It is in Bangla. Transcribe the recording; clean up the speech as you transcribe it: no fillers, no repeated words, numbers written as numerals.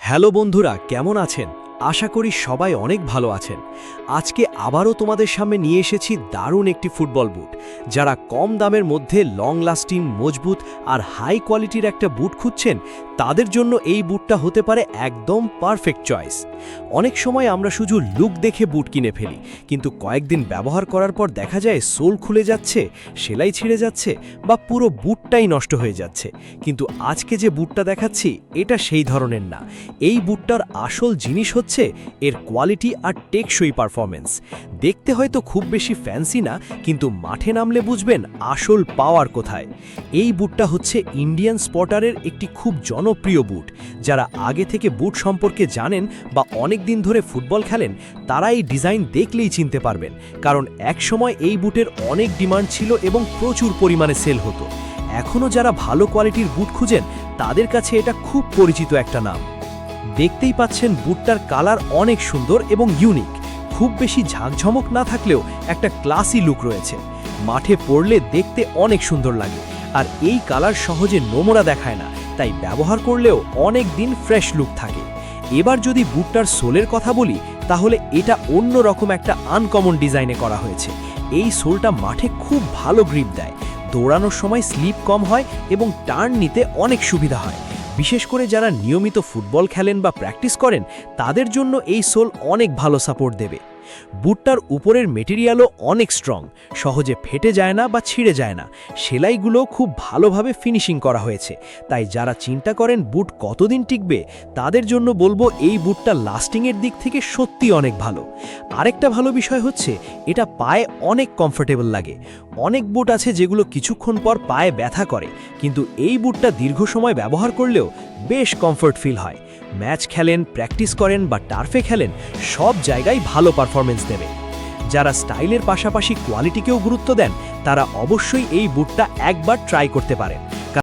হ্যালো বন্ধুরা, কেমন আছেন? আশা করি সবাই অনেক ভালো আছেন। আজকে আবারও তোমাদের সামনে নিয়ে এসেছি দারুণ একটি ফুটবল বুট। যারা কম দামের মধ্যে লং লাস্টিং, মজবুত আর হাই কোয়ালিটির একটা বুট খুঁজছেন, তাদের জন্য এই বুটটা হতে পারে একদম পারফেক্ট চয়েস। অনেক সময় আমরা শুধু লুক দেখে বুট কিনে ফেলি, কিন্তু কয়েকদিন ব্যবহার করার পর দেখা যায় সোল খুলে যাচ্ছে, সেলাই ছিঁড়ে যাচ্ছে বা পুরো বুটটাই নষ্ট হয়ে যাচ্ছে। কিন্তু আজকে যে বুটটা দেখাচ্ছি, এটা সেই ধরনের না। এই বুটটার আসল জিনিস হচ্ছে এর কোয়ালিটি আর টেকসই পারফরমেন্স। দেখতে হয়তো খুব বেশি ফ্যান্সি না, কিন্তু মাঠে নামলে বুঝবেন আসল পাওয়ার কোথায়। এই বুটটা হচ্ছে ইন্ডিয়ান স্পটারের একটি খুব জনপ্রিয় বুট। যারা আগে থেকে বুট সম্পর্কে জানেন বা অনেক দিন ধরে ফুটবল খেলেন, তারা এই ডিজাইন দেখলেই চিনতে পারবেন, কারণ একসময় এই বুটের অনেক ডিমান্ড ছিল এবং প্রচুর পরিমাণে সেল হতো। এখনও যারা ভালো কোয়ালিটির বুট খুঁজেন, তাদের কাছে এটা খুব পরিচিত একটা নাম। দেখতেই পাচ্ছেন বুটটার কালার অনেক সুন্দর এবং ইউনিক। খুব বেশি ঝাঁকঝমক না থাকলেও একটা ক্লাসি লুক রয়েছে। মাঠে পরলে দেখতে অনেক সুন্দর লাগে, আর এই কালার সহজে নোংরা দেখায় না, তাই ব্যবহার করলেও অনেক দিন ফ্রেশ লুক থাকে। এবার যদি বুটটার সোলের কথা বলি, তাহলে এটা অন্য রকম একটা আনকমন ডিজাইনে করা হয়েছে। এই সোলটা মাঠে খুব ভালো গ্রিপ দেয়, দৌড়ানোর সময় স্লিপ কম হয় এবং টার্ন নিতে অনেক সুবিধা হয়। বিশেষ করে যারা নিয়মিত ফুটবল খেলেন বা প্র্যাকটিস করেন, তাদের জন্য এই সোল অনেক ভালো সাপোর্ট দেবে। বুটটার উপরের মেটেরিয়ালও অনেক স্ট্রং, সহজে ফেটে যায় না বা ছিঁড়ে যায় না। সেলাইগুলো খুব ভালোভাবে ফিনিশিং করা হয়েছে, তাই যারা চিন্তা করেন বুট কতদিন টিকবে, তাদের জন্য বলবো এই বুটটা লাস্টিংয়ের দিক থেকে সত্যি অনেক ভালো। আরেকটা ভালো বিষয় হচ্ছে এটা পায়ে অনেক কমফোর্টেবল লাগে। অনেক বুট আছে যেগুলো কিছুক্ষণ পর পায়ে ব্যথা করে, কিন্তু এই বুটটা দীর্ঘ সময় ব্যবহার করলেও বেশ কমফোর্ট ফিল হয়। ম্যাচ খেলেন, প্র্যাকটিস করেন বা টার্ফে খেলেন, সব জায়গায় ভালো পারফরমেন্স দেবে। যারা স্টাইলের পাশাপাশি কোয়ালিটিকেও গুরুত্ব দেন, তারা অবশ্যই এই বুটটা একবার ট্রাই করতে পারেন।